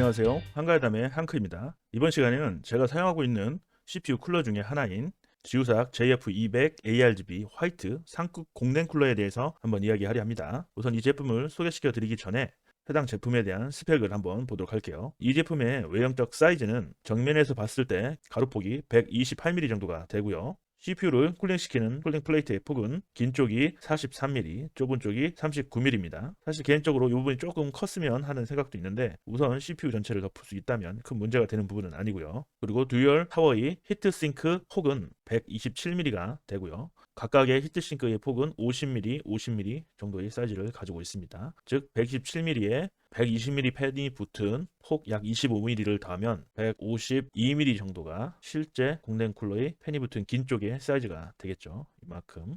안녕하세요. 한가하담의 한크입니다. 이번 시간에는 제가 사용하고 있는 CPU 쿨러 중에 하나인 지우삭 JF200 ARGB 화이트 상급 공랭 쿨러에 대해서 한번 이야기하려 합니다. 우선 이 제품을 소개시켜 드리기 전에 해당 제품에 대한 스펙을 한번 보도록 할게요. 이 제품의 외형적 사이즈는 정면에서 봤을 때 가로폭이 128mm 정도가 되고요. CPU를 쿨링시키는 쿨링 플레이트의 폭은 긴 쪽이 43mm, 좁은 쪽이 39mm입니다. 사실 개인적으로 이 부분이 조금 컸으면 하는 생각도 있는데 우선 CPU 전체를 덮을 수 있다면 큰 문제가 되는 부분은 아니고요. 그리고 듀얼 타워의 히트싱크 폭은 127mm가 되고요. 각각의 히트싱크의 폭은 50mm, 50mm 정도의 사이즈를 가지고 있습니다. 즉 127mm에 120mm 팬이 붙은 폭 약 25mm를 더하면 152mm 정도가 실제 공랭 쿨러의 팬이 붙은 긴 쪽의 사이즈가 되겠죠. 이만큼.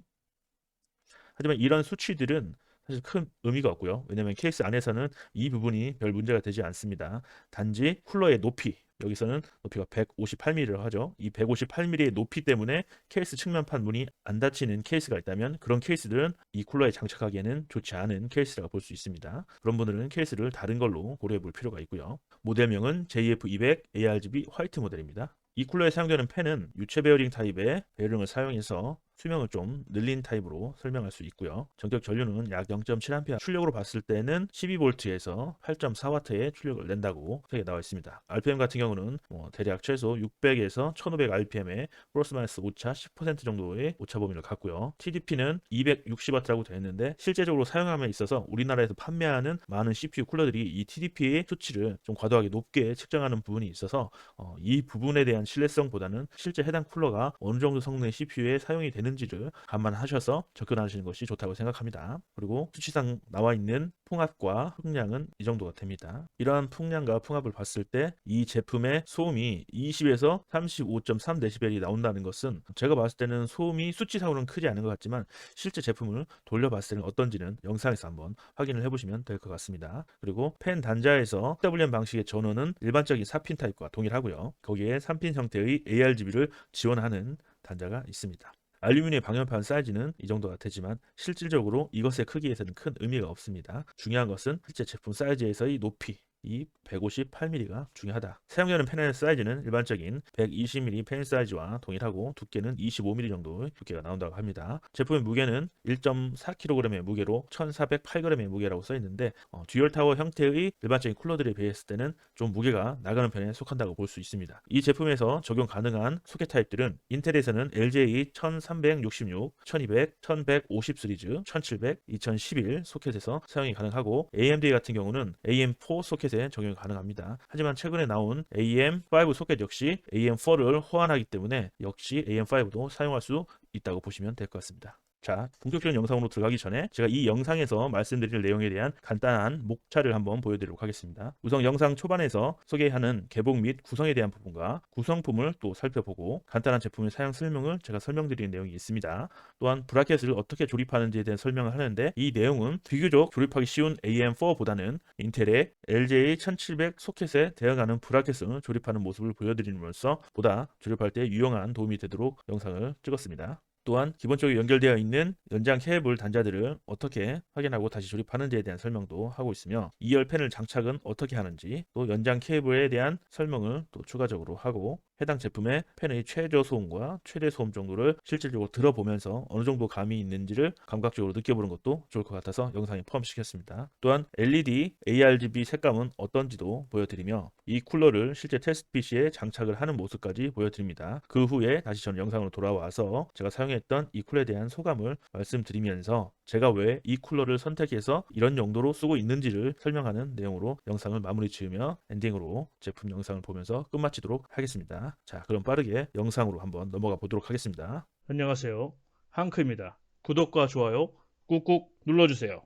하지만 이런 수치들은 사실 큰 의미가 없고요. 왜냐하면 케이스 안에서는 이 부분이 별 문제가 되지 않습니다. 단지 쿨러의 높이, 여기서는 높이가 158mm라고 하죠. 이 158mm의 높이 때문에 케이스 측면판 문이 안 닫히는 케이스가 있다면 그런 케이스들은 이 쿨러에 장착하기에는 좋지 않은 케이스라고 볼 수 있습니다. 그런 분들은 케이스를 다른 걸로 고려해 볼 필요가 있고요. 모델명은 JF200 ARGB 화이트 모델입니다. 이 쿨러에 사용되는 팬은 유체 베어링 타입의 베어링을 사용해서 수명을 좀 늘린 타입으로 설명할 수 있고요. 전격 전류는 약 0.7A, 출력으로 봤을 때는 12V에서 8.4W의 출력을 낸다고 책에 나와 있습니다. RPM 같은 경우는 대략 최소 600에서 1500rpm의 플러스 마이너스 오차 10% 정도의 오차 범위를 갖고요. TDP는 260W라고 되어 있는데 실제적으로 사용함에 있어서 우리나라에서 판매하는 많은 CPU 쿨러들이 이 TDP의 수치를 좀 과도하게 높게 측정하는 부분이 있어서 이 부분에 대한 신뢰성보다는 실제 해당 쿨러가 어느 정도 성능의 CPU에 사용이 되는지를 감안하셔서 접근하시는 것이 좋다고 생각합니다. 그리고 수치상 나와 있는 풍압과 흥량은 이 정도가 됩니다. 이러한 풍량과 풍압을 봤을 때 이 제품의 소음이 20에서 35.3dB이 나온다는 것은 제가 봤을 때는 소음이 수치상으로는 크지 않은 것 같지만 실제 제품을 돌려봤을 때는 어떤지는 영상에서 한번 확인을 해보시면 될 것 같습니다. 그리고 펜 단자에서 WM 방식의 전원은 일반적인 4핀 타입과 동일하고요. 거기에 3핀 형태의 ARGB를 지원하는 단자가 있습니다. 알루미늄 방열판 사이즈는 이 정도가 되지만 실질적으로 이것의 크기에서는 큰 의미가 없습니다. 중요한 것은 실제 제품 사이즈에서의 높이, 이 158mm가 중요하다. 사용되는 펜의 사이즈는 일반적인 120mm 펜 사이즈와 동일하고 두께는 25mm 정도의 두께가 나온다고 합니다. 제품의 무게는 1.4kg의 무게로 1408g의 무게라고 써있는데 듀얼 타워 형태의 일반적인 쿨러들에 비했을 때는 좀 무게가 나가는 편에 속한다고 볼 수 있습니다. 이 제품에서 적용 가능한 소켓 타입들은 인텔에서는 LGA 1366, 1200, 1150 시리즈, 1700, 2011 소켓에서 사용이 가능하고 AMD 같은 경우는 AM4 소켓에 적용이 가능합니다. 하지만 최근에 나온 AM5 소켓 역시 AM4를 호환하기 때문에 역시 AM5도 사용할 수 있다고 보시면 될 것 같습니다. 자, 본격적인 영상으로 들어가기 전에 제가 이 영상에서 말씀드릴 내용에 대한 간단한 목차를 한번 보여드리도록 하겠습니다. 우선 영상 초반에서 소개하는 개봉 및 구성에 대한 부분과 구성품을 또 살펴보고 간단한 제품의 사용 설명을 제가 설명드리는 내용이 있습니다. 또한 브라켓을 어떻게 조립하는지에 대한 설명을 하는데 이 내용은 비교적 조립하기 쉬운 AM4보다는 인텔의 LGA 1700 소켓에 대응하는 브라켓을 조립하는 모습을 보여드림으로써 보다 조립할 때 유용한 도움이 되도록 영상을 찍었습니다. 또한 기본적으로 연결되어 있는 연장 케이블 단자들을 어떻게 확인하고 다시 조립하는지에 대한 설명도 하고 있으며 2열 펜을 장착은 어떻게 하는지 또 연장 케이블에 대한 설명을 또 추가적으로 하고 해당 제품의 펜의 최저 소음과 최대 소음 정도를 실질적으로 들어보면서 어느 정도 감이 있는지를 감각적으로 느껴보는 것도 좋을 것 같아서 영상에 포함시켰습니다. 또한 LED, ARGB 색감은 어떤지도 보여드리며 이 쿨러를 실제 테스트 PC에 장착을 하는 모습까지 보여드립니다. 그 후에 다시 저는 영상으로 돌아와서 제가 사용했던 이 쿨러에 대한 소감을 말씀드리면서 제가 왜 이 쿨러를 선택해서 이런 용도로 쓰고 있는지를 설명하는 내용으로 영상을 마무리 지으며 엔딩으로 제품 영상을 보면서 끝마치도록 하겠습니다. 자, 그럼 빠르게 영상으로 한번 넘어가 보도록 하겠습니다. 안녕하세요. 한크입니다. 구독과 좋아요 꾹꾹 눌러주세요.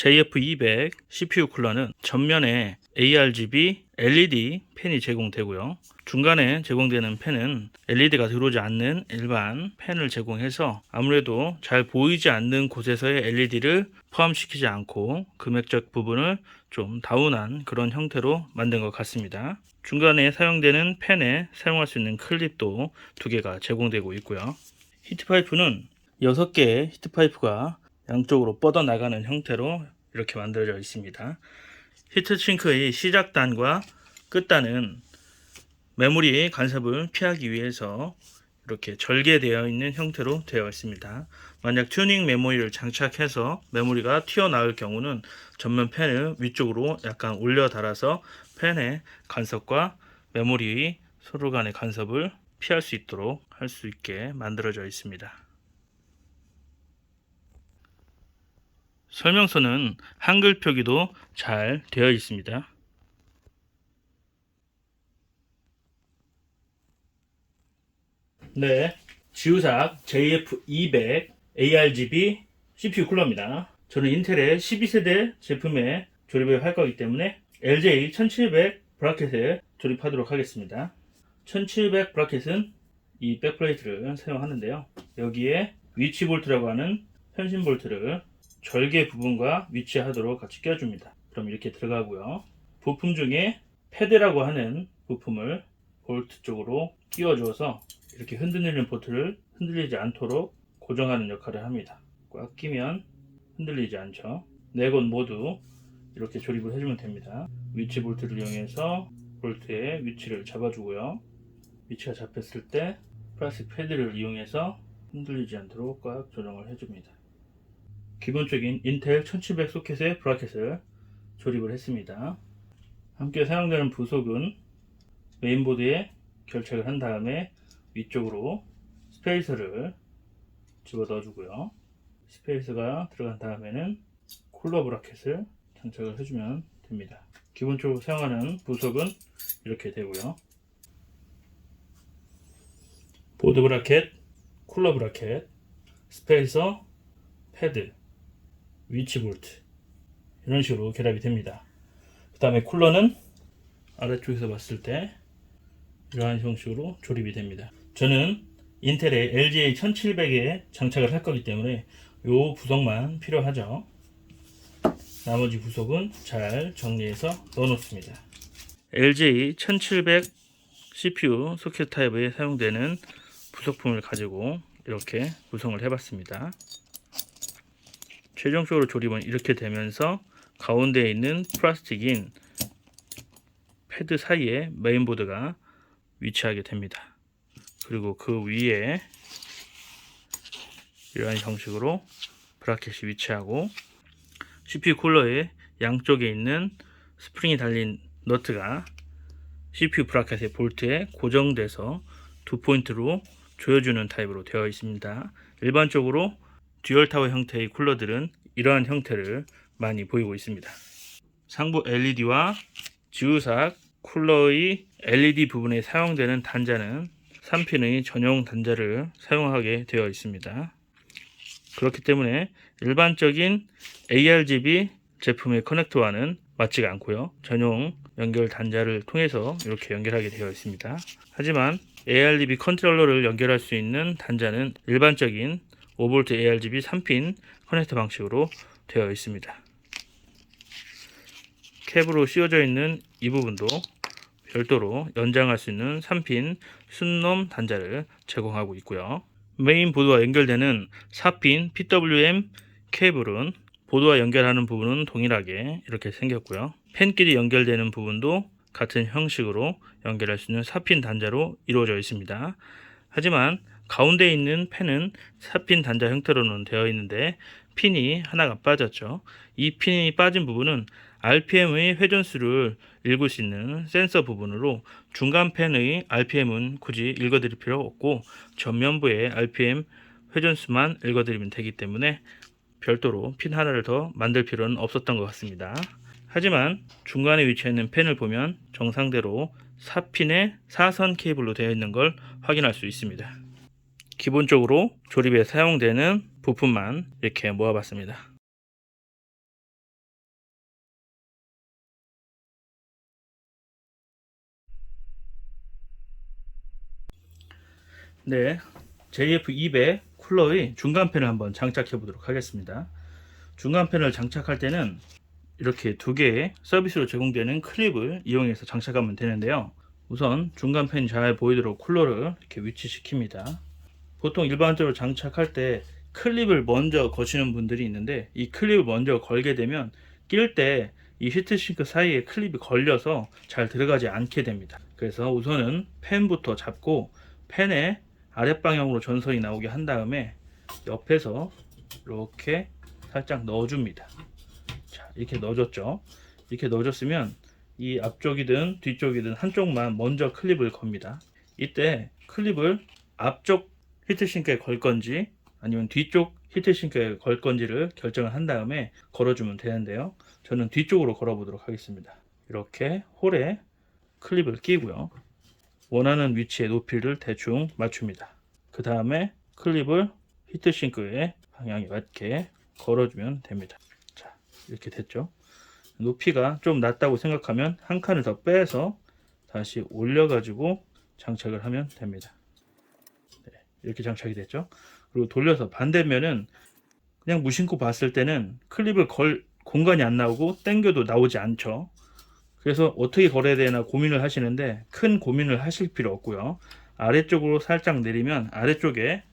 JF200 CPU 쿨러는 전면에 ARGB LED 팬이 제공되고요. 중간에 제공되는 팬은 LED가 들어오지 않는 일반 팬을 제공해서 아무래도 잘 보이지 않는 곳에서의 LED를 포함시키지 않고 금액적 부분을 좀 다운한 그런 형태로 만든 것 같습니다. 중간에 사용되는 팬에 사용할 수 있는 클립도 2개가 제공되고 있고요. 히트파이프는 6개의 히트파이프가 양쪽으로 뻗어나가는 형태로 이렇게 만들어져 있습니다. 히트싱크의 시작단과 끝단은 메모리 간섭을 피하기 위해서 이렇게 절개되어 있는 형태로 되어 있습니다. 만약 튜닝 메모리를 장착해서 메모리가 튀어나올 경우는 전면 팬을 위쪽으로 약간 올려 달아서 팬의 간섭과 메모리 서로 간의 간섭을 피할 수 있도록 할 수 있게 만들어져 있습니다. 설명서는 한글 표기도 잘 되어 있습니다. 네, 지우삭 JF200 ARGB CPU 쿨러입니다. 저는 인텔의 12세대 제품에 조립을 할 거기 때문에 LJ1700 브라켓에 조립하도록 하겠습니다. 1700 브라켓은 이 백플레이트를 사용하는데요. 여기에 위치 볼트라고 하는 현신 볼트를 절개 부분과 위치하도록 같이 껴줍니다. 그럼 이렇게 들어가고요. 부품 중에 패드라고 하는 부품을 볼트 쪽으로 끼워줘서 이렇게 흔들리는 볼트를 흔들리지 않도록 고정하는 역할을 합니다. 꽉 끼면 흔들리지 않죠. 4곳 모두 이렇게 조립을 해주면 됩니다. 위치 볼트를 이용해서 볼트의 위치를 잡아주고요. 위치가 잡혔을 때 플라스틱 패드를 이용해서 흔들리지 않도록 꽉 조정을 해줍니다. 기본적인 인텔 1700 소켓의 브라켓을 조립을 했습니다. 함께 사용되는 부속은 메인보드에 결착을 한 다음에 위쪽으로 스페이서를 집어 넣어주고요. 스페이서가 들어간 다음에는 쿨러 브라켓을 장착을 해주면 됩니다. 기본적으로 사용하는 부속은 이렇게 되고요. 보드 브라켓, 쿨러 브라켓, 스페이서, 패드, 위치 볼트 이런 식으로 결합이 됩니다. 그 다음에 쿨러는 아래쪽에서 봤을 때 이러한 형식으로 조립이 됩니다. 저는 인텔의 LGA1700에 장착을 할 거기 때문에 이 부속만 필요하죠. 나머지 부속은 잘 정리해서 넣어 놓습니다. LGA1700 CPU 소켓 타입에 사용되는 부속품을 가지고 이렇게 구성을 해봤습니다. 최종적으로 조립은 이렇게 되면서 가운데에 있는 플라스틱인 패드 사이에 메인보드가 위치하게 됩니다. 그리고 그 위에 이러한 형식으로 브라켓이 위치하고 CPU 쿨러의 양쪽에 있는 스프링이 달린 너트가 CPU 브라켓의 볼트에 고정돼서 2포인트로 조여주는 타입으로 되어 있습니다. 일반적으로 듀얼 타워 형태의 쿨러들은 이러한 형태를 많이 보이고 있습니다. 상부 LED와 지우삭 쿨러의 LED 부분에 사용되는 단자는 3핀의 전용 단자를 사용하게 되어 있습니다. 그렇기 때문에 일반적인 ARGB 제품의 커넥터와는 맞지가 않고요. 전용 연결 단자를 통해서 이렇게 연결하게 되어 있습니다. 하지만 ARGB 컨트롤러를 연결할 수 있는 단자는 일반적인 5V ARGB 3핀 커넥터 방식으로 되어 있습니다. 캡으로 씌워져 있는 이 부분도 별도로 연장할 수 있는 3핀 순놈 단자를 제공하고 있고요. 메인 보드와 연결되는 4핀 PWM 케이블은 보드와 연결하는 부분은 동일하게 이렇게 생겼고요. 팬끼리 연결되는 부분도 같은 형식으로 연결할 수 있는 4핀 단자로 이루어져 있습니다. 하지만 가운데 있는 팬은 4핀 단자 형태로는 되어 있는데 핀이 하나가 빠졌죠. 이 핀이 빠진 부분은 RPM의 회전수를 읽을 수 있는 센서 부분으로 중간 팬의 RPM은 굳이 읽어드릴 필요 없고 전면부의 RPM 회전수만 읽어드리면 되기 때문에 별도로 핀 하나를 더 만들 필요는 없었던 것 같습니다. 하지만 중간에 위치해 있는 팬을 보면 정상대로 4핀의 4선 케이블로 되어 있는 걸 확인할 수 있습니다. 기본적으로 조립에 사용되는 부품만 이렇게 모아봤습니다. 네, JF200 쿨러의 중간팬을 한번 장착해 보도록 하겠습니다. 중간팬을 장착할 때는 이렇게 두 개의 서비스로 제공되는 클립을 이용해서 장착하면 되는데요. 우선 중간팬이 잘 보이도록 쿨러를 이렇게 위치시킵니다. 보통 일반적으로 장착할 때 클립을 먼저 거시는 분들이 있는데, 이 클립을 먼저 걸게 되면 낄 때 이 히트싱크 사이에 클립이 걸려서 잘 들어가지 않게 됩니다. 그래서 우선은 팬부터 잡고 팬의 아랫방향으로 전선이 나오게 한 다음에 옆에서 이렇게 살짝 넣어줍니다. 자, 이렇게 넣어줬죠. 이렇게 넣어줬으면 이 앞쪽이든 뒤쪽이든 한쪽만 먼저 클립을 겁니다. 이때 클립을 앞쪽 히트싱크에 걸 건지 아니면 뒤쪽 히트싱크에 걸 건지를 결정을 한 다음에 걸어주면 되는데요. 저는 뒤쪽으로 걸어 보도록 하겠습니다. 이렇게 홀에 클립을 끼고요. 원하는 위치의 높이를 대충 맞춥니다. 그 다음에 클립을 히트싱크에 방향에 맞게 걸어주면 됩니다. 자, 이렇게 됐죠. 높이가 좀 낮다고 생각하면 한 칸을 더 빼서 다시 올려가지고 장착을 하면 됩니다. 네, 이렇게 장착이 됐죠. 그리고 돌려서 반대면은 그냥 무심코 봤을 때는 클립을 걸 공간이 안 나오고 당겨도 나오지 않죠. 그래서 어떻게 걸어야 되나 고민을 하시는데 큰 고민을 하실 필요 없고요. 아래쪽으로 살짝 내리면 아래쪽에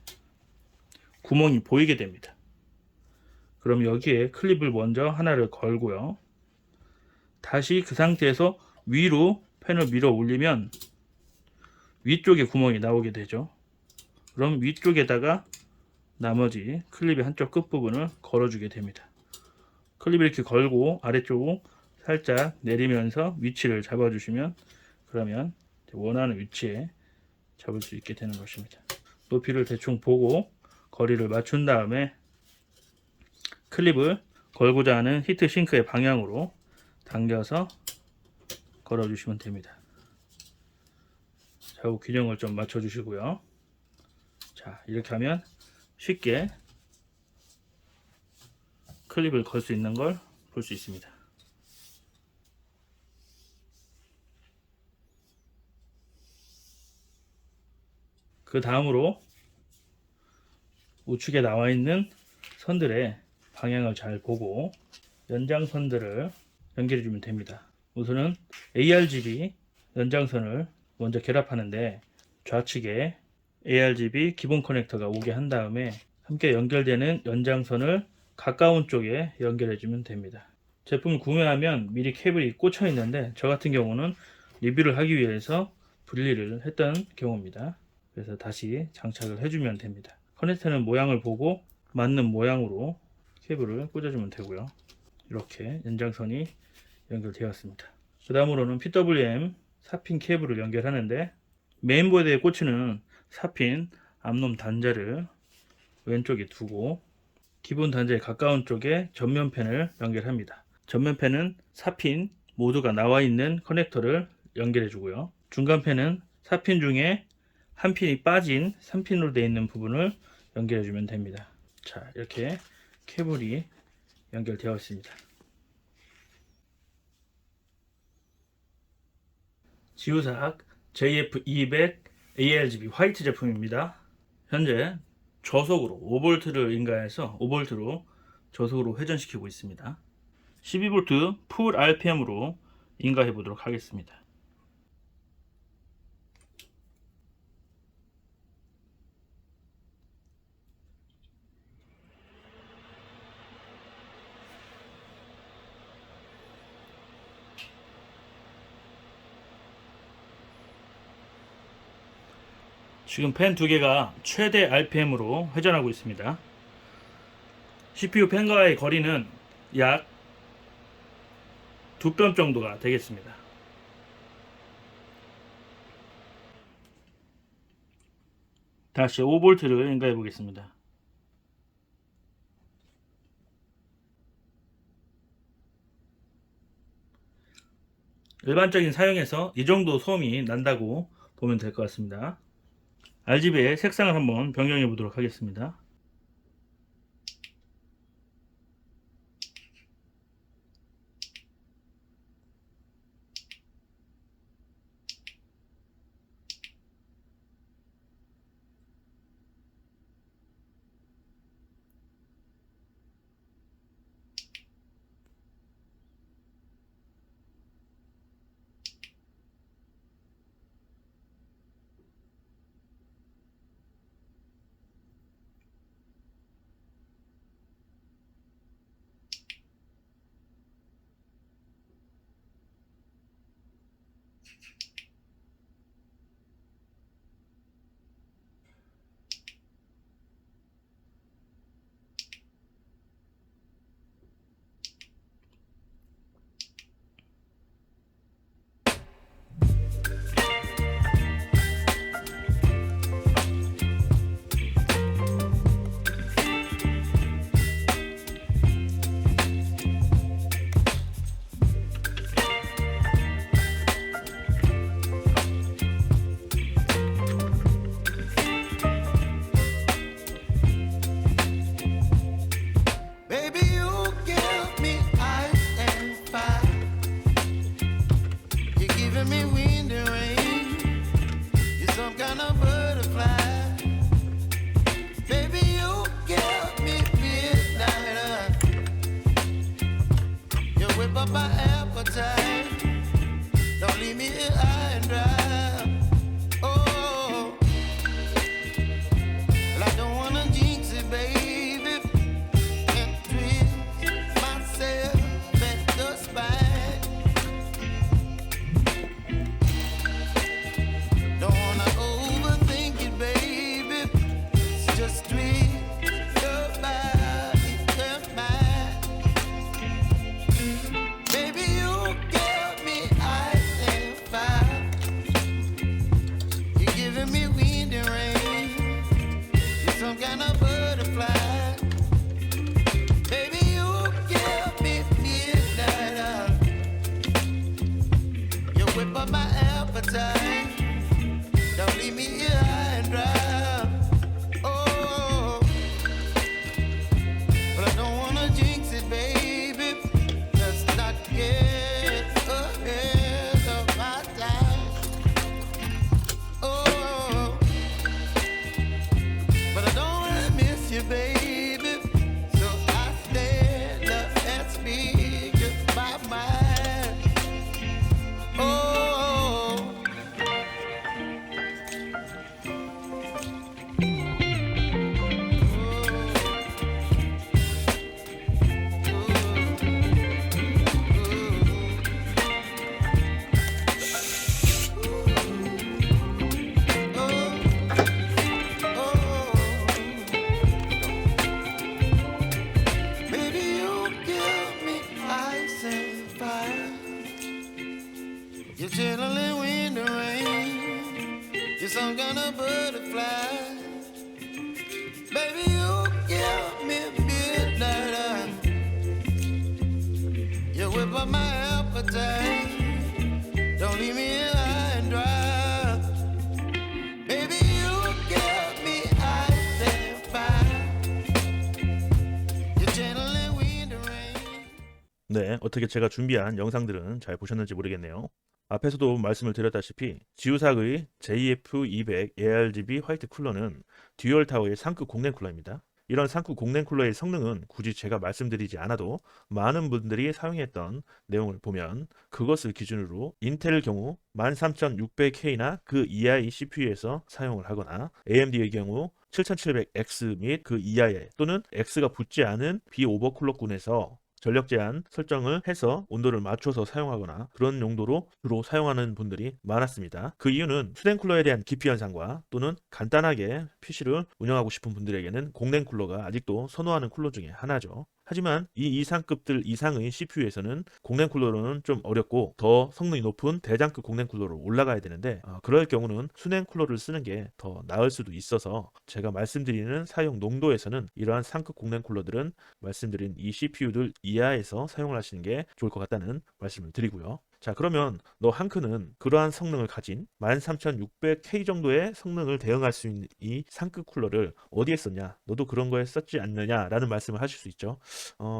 구멍이 보이게 됩니다. 그럼 여기에 클립을 먼저 하나를 걸고요. 다시 그 상태에서 위로 펜을 밀어 올리면 위쪽에 구멍이 나오게 되죠. 그럼 위쪽에다가 나머지 클립의 한쪽 끝부분을 걸어주게 됩니다. 클립을 이렇게 걸고 아래쪽으로 살짝 내리면서 위치를 잡아주시면, 그러면 원하는 위치에 잡을 수 있게 되는 것입니다. 높이를 대충 보고 거리를 맞춘 다음에 클립을 걸고자 하는 히트 싱크의 방향으로 당겨서 걸어주시면 됩니다. 좌우 균형을 좀 맞춰주시고요. 자, 이렇게 하면 쉽게 클립을 걸 수 있는 걸 볼 수 있습니다. 그 다음으로 우측에 나와 있는 선들의 방향을 잘 보고 연장선들을 연결해 주면 됩니다. 우선은 ARGB 연장선을 먼저 결합하는데 좌측에 ARGB 기본 커넥터가 오게 한 다음에 함께 연결되는 연장선을 가까운 쪽에 연결해 주면 됩니다. 제품을 구매하면 미리 케이블이 꽂혀 있는데 저 같은 경우는 리뷰를 하기 위해서 분리를 했던 경우입니다. 그래서 다시 장착을 해주면 됩니다. 커넥터는 모양을 보고 맞는 모양으로 케이블을 꽂아주면 되고요. 이렇게 연장선이 연결되었습니다. 그 다음으로는 PWM 4핀 케이블을 연결하는데 메인보드에 꽂히는 4핀 앞놈 단자를 왼쪽에 두고 기본 단자에 가까운 쪽에 전면팬을 연결합니다. 전면팬은 4핀 모두가 나와 있는 커넥터를 연결해 주고요. 중간팬은 4핀 중에 한 핀이 빠진 3핀으로 되어 있는 부분을 연결해 주면 됩니다. 자, 이렇게 케이블이 연결되어 있습니다. 지우삭 JF200 ARGB 화이트 제품입니다. 현재 저속으로 5V를 인가해서 5V로 저속으로 회전시키고 있습니다. 12V 풀 RPM으로 인가해 보도록 하겠습니다. 지금 펜 두 개가 최대 RPM으로 회전하고 있습니다. CPU 펜과의 거리는 약 2뼘 정도가 되겠습니다. 다시 5V를 인가해 보겠습니다. 일반적인 사용에서 이 정도 소음이 난다고 보면 될 것 같습니다. RGB의 색상을 한번 변경해 보도록 하겠습니다. Baby, you give me ice and fire. You're giving me wind and rain. You're some kind of butterfly. Baby, you give me midnight. You whip up my appetite. Don't leave me here high and dry. Oh, well, I don't wanna jinx it, baby. And twist myself at the spine. Don't wanna overthink it, baby. It's just twist your body and mine. Baby, you give me ice and fire. You're giving me wind and rain. You're some kind of butterfly. Baby, you give me midnight. You whip up my appetite. Don't leave me here high and dry. Oh, but I don't wanna jinx it, baby. Let's not get ahead of my time. Oh, but I don't wanna miss you, baby. So I stand up and speak just my mind. Oh. Baby, you give me ice and fire. You're chilling wind and rain. You're some kind of butterfly. Baby, you give me midnight. You whip up my appetite. Don't leave me here high and dry. Baby, you give me ice and fire. You're chilling wind and rain. 네, 어떻게 제가 준비한 영상들은 잘 보셨는지 모르겠네요. 앞에서도 말씀을 드렸다시피 지우삭의 JF200 ARGB 화이트 쿨러는 듀얼 타워의 상급 공랭 쿨러입니다. 이런 상급 공랭 쿨러의 성능은 굳이 제가 말씀드리지 않아도 많은 분들이 사용했던 내용을 보면 그것을 기준으로 인텔 경우 13600K나 그 이하의 CPU에서 사용을 하거나 AMD의 경우 7700X 및 그 이하의 또는 X가 붙지 않은 비오버클럭군에서 전력 제한 설정을 해서 온도를 맞춰서 사용하거나 그런 용도로 주로 사용하는 분들이 많았습니다. 그 이유는 수냉 쿨러에 대한 기피 현상과 또는 간단하게 PC를 운영하고 싶은 분들에게는 공냉 쿨러가 아직도 선호하는 쿨러 중에 하나죠. 하지만 이 이상급들 이상의 CPU에서는 공냉 쿨러로는 좀 어렵고 더 성능이 높은 대장급 공냉 쿨러로 올라가야 되는데 그럴 경우는 수냉 쿨러를 쓰는 게 더 나을 수도 있어서 제가 말씀드리는 사용 농도에서는 이러한 상급 공냉 쿨러들은 말씀드린 이 CPU들 이하에서 사용을 하시는 게 좋을 것 같다는 말씀을 드리고요. 자, 그러면 너 한크는 그러한 성능을 가진 13600K 정도의 성능을 대응할 수 있는 이 상급 쿨러를 어디에 썼냐? 너도 그런 거에 썼지 않느냐? 라는 말씀을 하실 수 있죠.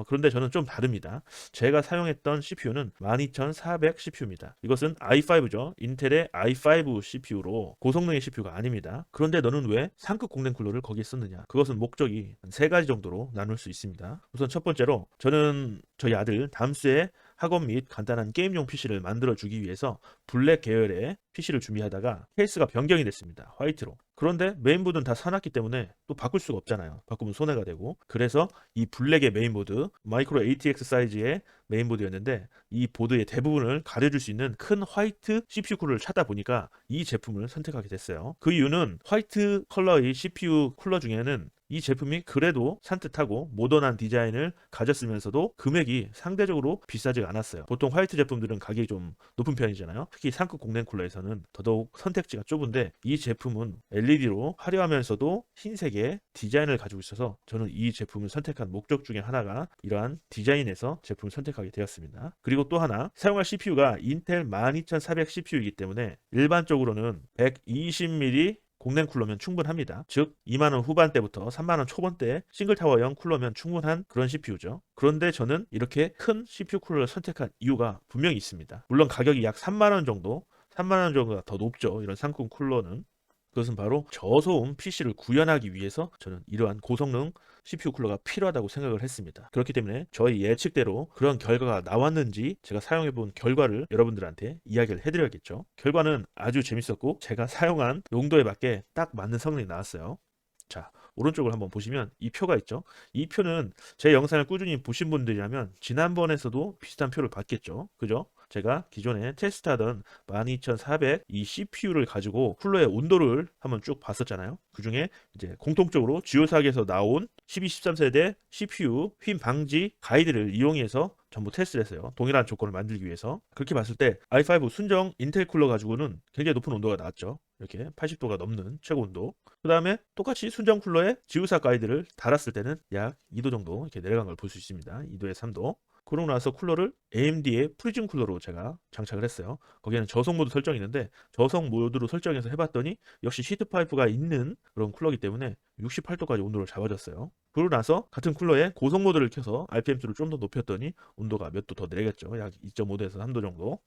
그런데 저는 좀 다릅니다. 제가 사용했던 CPU는 12400 CPU입니다. 이것은 i5죠. 인텔의 i5 CPU로 고성능의 CPU가 아닙니다. 그런데 너는 왜 상급 공랭 쿨러를 거기에 썼느냐? 그것은 목적이 한 3가지 정도로 나눌 수 있습니다. 우선 첫 번째로 저는 저희 아들 담스의 학원 및 간단한 게임용 PC를 만들어주기 위해서 블랙 계열의 PC를 준비하다가 케이스가 변경이 됐습니다. 화이트로. 그런데 메인보드는 다 사놨기 때문에 또 바꿀 수가 없잖아요. 바꾸면 손해가 되고. 그래서 이 블랙의 메인보드, 마이크로 ATX 사이즈의 메인보드였는데 이 보드의 대부분을 가려줄 수 있는 큰 화이트 CPU 쿨러를 찾다 보니까 이 제품을 선택하게 됐어요. 그 이유는 화이트 컬러의 CPU 쿨러 중에는 이 제품이 그래도 산뜻하고 모던한 디자인을 가졌으면서도 금액이 상대적으로 비싸지가 않았어요. 보통 화이트 제품들은 가격이 좀 높은 편이잖아요. 특히 상급 공랭 쿨러에서는 더더욱 선택지가 좁은데 이 제품은 LED로 화려하면서도 흰색의 디자인을 가지고 있어서 저는 이 제품을 선택한 목적 중에 하나가 이러한 디자인에서 제품을 선택하게 되었습니다. 그리고 또 하나, 사용할 CPU가 인텔 12400 CPU이기 때문에 일반적으로는 120mm 공랭 쿨러면 충분합니다. 즉 2만원 후반대부터 3만원 초반대 싱글타워형 쿨러면 충분한 그런 CPU죠. 그런데 저는 이렇게 큰 CPU 쿨러를 선택한 이유가 분명히 있습니다. 물론 가격이 약 3만원 정도, 3만원 정도가 더 높죠. 이런 상급 쿨러는. 그것은 바로 저소음 PC를 구현하기 위해서 저는 이러한 고성능 CPU 쿨러가 필요하다고 생각을 했습니다. 그렇기 때문에 저희 예측대로 그런 결과가 나왔는지 제가 사용해본 결과를 여러분들한테 이야기를 해드려야겠죠. 결과는 아주 재밌었고 제가 사용한 용도에 맞게 딱 맞는 성능이 나왔어요. 자, 오른쪽을 한번 보시면 이 표가 있죠. 이 표는 제 영상을 꾸준히 보신 분들이라면 지난번에서도 비슷한 표를 봤겠죠. 그죠? 제가 기존에 테스트하던 12400 이 CPU를 가지고 쿨러의 온도를 한번 쭉 봤었잖아요. 그 중에 이제 공통적으로 지오사학에서 나온 12, 13세대 CPU 휨 방지 가이드를 이용해서 전부 테스트를 했어요. 동일한 조건을 만들기 위해서. 그렇게 봤을 때 i5 순정 인텔 쿨러 가지고는 굉장히 높은 온도가 나왔죠. 이렇게 80도가 넘는 최고 온도. 그 다음에 똑같이 순정 쿨러에 지우사 가이드를 달았을 때는 약 2도 정도 이렇게 내려간 걸 볼 수 있습니다. 2도에 3도. 그러고 나서 쿨러를 AMD의 프리즘 쿨러로 제가 장착을 했어요. 거기에는 저속 모드 설정이 있는데 저속 모드로 설정해서 해봤더니 역시 히트 파이프가 있는 그런 쿨러이기 때문에 68도까지 온도를 잡아줬어요. 그러고 나서 같은 쿨러에 고속 모드를 켜서 RPM 수를 좀 더 높였더니 온도가 몇 도 더 내려갔죠. 약 2.5도에서 3도 정도.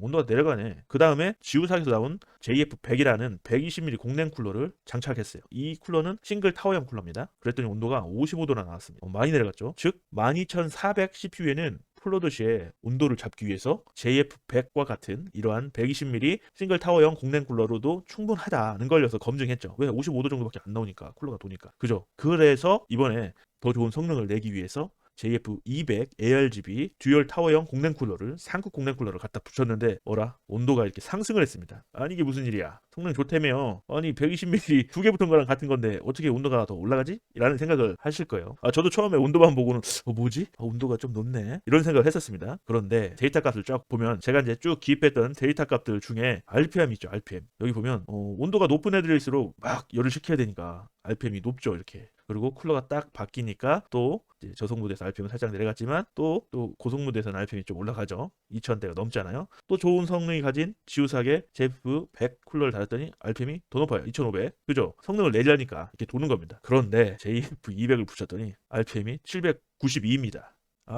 온도가 내려가네. 그 다음에 지우사에서 나온 JF100이라는 120mm 공랭 쿨러를 장착했어요. 이 쿨러는 싱글 타워형 쿨러입니다. 그랬더니 온도가 55도나 나왔습니다. 많이 내려갔죠. 즉 12400 CPU에는 플로드시의 온도를 잡기 위해서 JF100과 같은 이러한 120mm 싱글 타워형 공랭 쿨러로도 충분하다는 걸려서 검증했죠. 왜? 55도 정도밖에 안 나오니까 쿨러가 도니까. 그죠? 그래서 이번에 더 좋은 성능을 내기 위해서 JF200 ARGB 듀얼 타워형 공랭 쿨러를 상급 공랭 쿨러를 갖다 붙였는데 어라? 온도가 이렇게 상승을 했습니다. 아니 이게 무슨 일이야? 성능 좋다며. 아니 120mm 두 개 붙은 거랑 같은 건데 어떻게 온도가 더 올라가지? 라는 생각을 하실 거예요. 저도 처음에 온도만 보고는 뭐지? 온도가 좀 높네. 이런 생각을 했었습니다. 그런데 데이터 값을 쫙 보면 제가 이제 쭉 기입했던 데이터 값들 중에 RPM 있죠. RPM. 여기 보면 온도가 높은 애들일수록 막 열을 식혀야 되니까 RPM이 높죠. 이렇게. 그리고 쿨러가 딱 바뀌니까 또 이제 저속 모드에서 RPM은 살짝 내려갔지만 또 고속 모드에서는 RPM이 좀 올라가죠. 2000대가 넘잖아요. 또 좋은 성능이 가진 지우사의 JF100 쿨러를 달았더니 RPM이 더 높아요. 2500. 그죠? 성능을 내려니까 이렇게 도는 겁니다. 그런데 JF200을 붙였더니 RPM이 792입니다.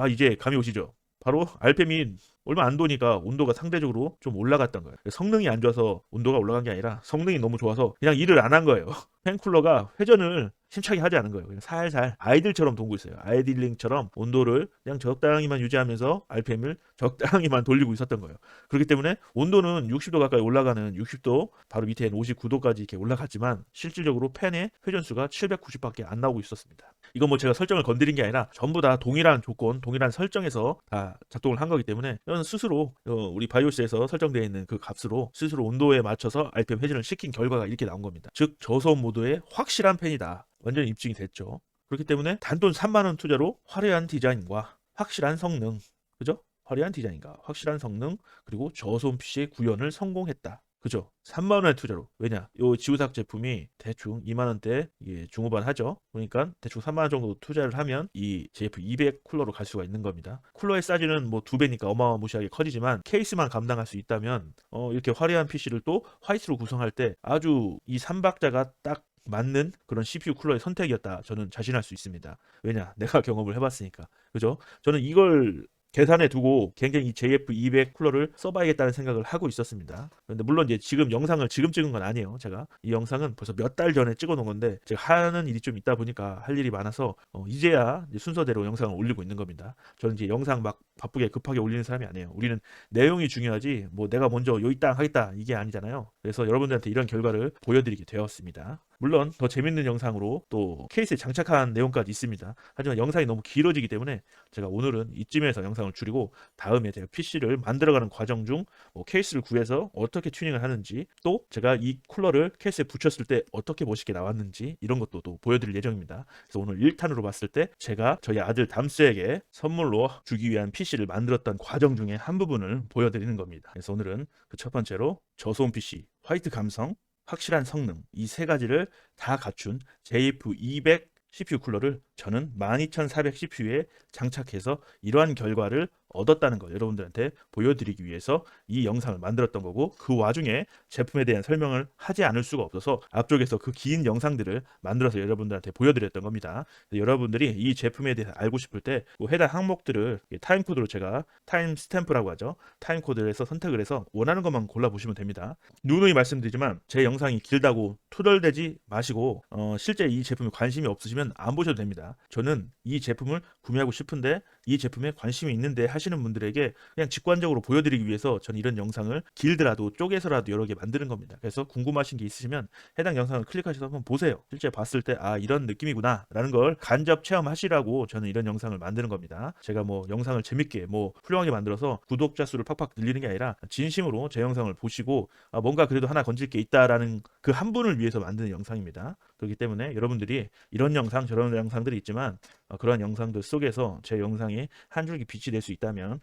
이제 감이 오시죠? 바로 RPM이 얼마 안 도니까 온도가 상대적으로 좀 올라갔던 거예요. 성능이 안 좋아서 온도가 올라간 게 아니라 성능이 너무 좋아서 그냥 일을 안 한 거예요. 팬쿨러가 회전을 힘차게 하지 않은 거예요. 그냥 살살 아이들처럼 돌고 있어요. 아이들링처럼 온도를 그냥 적당히만 유지하면서 RPM을 적당히만 돌리고 있었던 거예요. 그렇기 때문에 온도는 60도 가까이 올라가는 60도 바로 밑에는 59도까지 이렇게 올라갔지만 실질적으로 팬의 회전수가 790밖에 안 나오고 있었습니다. 이건 뭐 제가 설정을 건드린 게 아니라 전부 다 동일한 조건, 동일한 설정에서 다 작동을 한 거기 때문에 이건 스스로 우리 바이오스에서 설정되어 있는 그 값으로 스스로 온도에 맞춰서 RPM 회전을 시킨 결과가 이렇게 나온 겁니다. 즉 저소음 모드의 확실한 팬이다. 완전히 입증이 됐죠. 그렇기 때문에 단돈 3만원 투자로 화려한 디자인과 확실한 성능, 그죠? 화려한 디자인과 확실한 성능 그리고 저소음 PC의 구현을 성공했다. 그죠? 3만원의 투자로. 왜냐? 요 지우삭 제품이 대충 2만원대 중후반 하죠. 그러니까 대충 3만원 정도 투자를 하면 이 JF200 쿨러로 갈 수가 있는 겁니다. 쿨러의 사이즈는 뭐 2배니까 어마무시하게 커지지만 케이스만 감당할 수 있다면 이렇게 화려한 PC를 또 화이트로 구성할 때 아주 이 3박자가 딱 맞는 그런 CPU 쿨러의 선택이었다. 저는 자신할 수 있습니다. 왜냐? 내가 경험을 해봤으니까. 그죠? 저는 이걸 계산해 두고 굉장히 이 JF200 쿨러를 써봐야겠다는 생각을 하고 있었습니다. 그런데 물론 이제 지금 영상을 지금 찍은 건 아니에요. 제가 이 영상은 벌써 몇 달 전에 찍어 놓은 건데 제가 하는 일이 좀 있다 보니까 할 일이 많아서 이제야 이제 순서대로 영상을 올리고 있는 겁니다. 저는 이제 영상 막 바쁘게 급하게 올리는 사람이 아니에요. 우리는 내용이 중요하지 뭐 내가 먼저 요이 땅 하겠다 이게 아니잖아요. 그래서 여러분들한테 이런 결과를 보여드리게 되었습니다. 물론 더 재밌는 영상으로 또 케이스에 장착한 내용까지 있습니다. 하지만 영상이 너무 길어지기 때문에 제가 오늘은 이쯤에서 영상을 줄이고 다음에 제가 PC를 만들어가는 과정 중 케이스를 구해서 어떻게 튜닝을 하는지 또 제가 이 쿨러를 케이스에 붙였을 때 어떻게 멋있게 나왔는지 이런 것도 또 보여드릴 예정입니다. 그래서 오늘 1탄으로 봤을 때 제가 저희 아들 담스에게 선물로 주기 위한 PC를 만들었던 과정 중에 한 부분을 보여드리는 겁니다. 그래서 오늘은 그 첫 번째로 저소음 PC, 화이트 감성, 확실한 성능 이 세 가지를 다 갖춘 JF200 CPU 쿨러를 저는 12400 CPU에 장착해서 이러한 결과를 얻었다는 거 여러분들한테 보여드리기 위해서 이 영상을 만들었던 거고 그 와중에 제품에 대한 설명을 하지 않을 수가 없어서 앞쪽에서 그 긴 영상들을 만들어서 여러분들한테 보여드렸던 겁니다. 여러분들이 이 제품에 대해서 알고 싶을 때 해당 항목들을 타임코드로 제가 타임 스탬프라고 하죠. 타임코드에서 선택을 해서 원하는 것만 골라보시면 됩니다. 누누이 말씀드리지만 제 영상이 길다고 투덜대지 마시고 실제 이 제품에 관심이 없으시면 안 보셔도 됩니다. 저는 이 제품을 구매하고 싶은데 이 제품에 관심이 있는데 하시는 분들에게 그냥 직관적으로 보여드리기 위해서 저는 이런 영상을 길더라도 쪼개서라도 여러 개 만드는 겁니다. 그래서 궁금하신 게 있으시면 해당 영상을 클릭하셔서 한번 보세요. 실제 봤을 때 아 이런 느낌이구나 라는 걸 간접 체험하시라고 저는 이런 영상을 만드는 겁니다. 제가 뭐 영상을 재밌게 뭐 훌륭하게 만들어서 구독자 수를 팍팍 늘리는 게 아니라 진심으로 제 영상을 보시고 뭔가 그래도 하나 건질 게 있다라는 그 한 분을 위해서 만드는 영상입니다. 그렇기 때문에 여러분들이 이런 영상 저런 영상들이 있지만 그런 영상들 속에서 제 영상이 한 줄기 빛이 될 수 있다면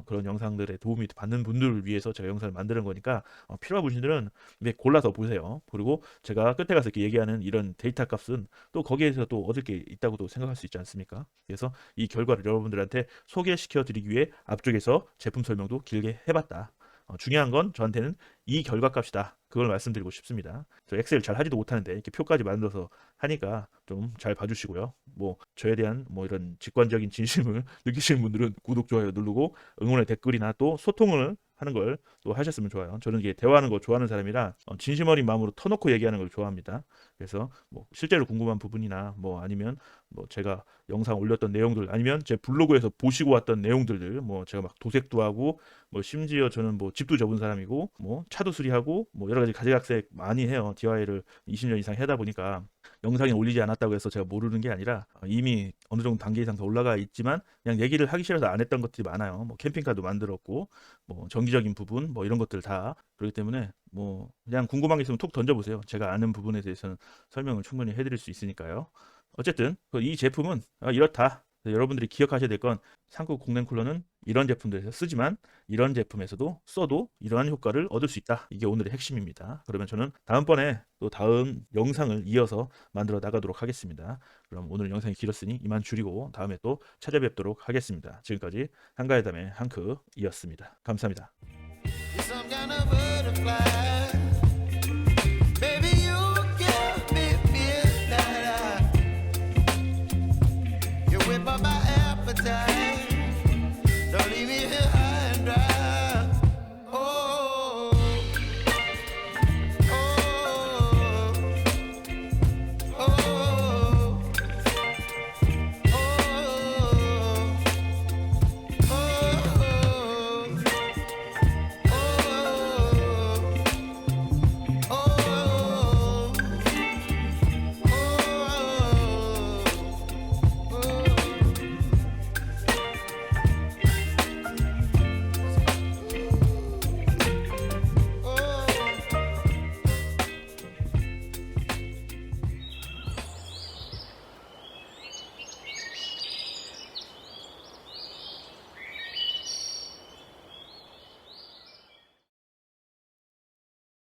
그런 영상들의 도움이 받는 분들을 위해서 제가 영상을 만드는 거니까 필요한 분들은 골라서 보세요. 그리고 제가 끝에 가서 이렇게 얘기하는 이런 데이터 값은 또 거기에서 또 얻을 게 있다고도 생각할 수 있지 않습니까? 그래서 이 결과를 여러분들한테 소개시켜 드리기 위해 앞쪽에서 제품 설명도 길게 해봤다. 중요한 건 저한테는 이 결과값이다. 그걸 말씀드리고 싶습니다. 저 엑셀 잘 하지도 못하는데 이렇게 표까지 만들어서 하니까 좀 잘 봐주시고요. 뭐 저에 대한 뭐 이런 직관적인 진심을 느끼시는 분들은 구독, 좋아요 누르고 응원의 댓글이나 또 소통을 하는 걸 또 하셨으면 좋아요. 저는 이게 대화하는 거 좋아하는 사람이라 진심 어린 마음으로 터놓고 얘기하는 걸 좋아합니다. 그래서 뭐 실제로 궁금한 부분이나 뭐 아니면 뭐 제가 영상 올렸던 내용들 아니면 제 블로그에서 보시고 왔던 내용들을 뭐 제가 막 도색도 하고 뭐 심지어 저는 뭐 집도 접은 사람이고 뭐 차도 수리하고 뭐 여러 가지 가지각색 많이 해요. DIY를 20년 이상 하다 보니까 영상에 올리지 않았다고 해서 제가 모르는 게 아니라 이미 어느 정도 단계 이상 더 올라가 있지만 그냥 얘기를 하기 싫어서 안 했던 것들이 많아요. 뭐 캠핑카도 만들었고 뭐 정기적인 부분 뭐 이런 것들 다 그렇기 때문에 뭐 그냥 궁금한 게 있으면 톡 던져보세요. 제가 아는 부분에 대해서는 설명을 충분히 해드릴 수 있으니까요. 어쨌든 이 제품은 이렇다. 여러분들이 기억하셔야 될 건 상급 공랭 쿨러는 이런 제품들에서 쓰지만 이런 제품에서도 써도 이러한 효과를 얻을 수 있다. 이게 오늘의 핵심입니다. 그러면 저는 다음번에 또 다음 영상을 이어서 만들어 나가도록 하겠습니다. 그럼 오늘 영상이 길었으니 이만 줄이고 다음에 또 찾아뵙도록 하겠습니다. 지금까지 한가회담의 한크이었습니다. 감사합니다. You're some kind of butterfly. Baby, you give me midnight. You whip up my appetite.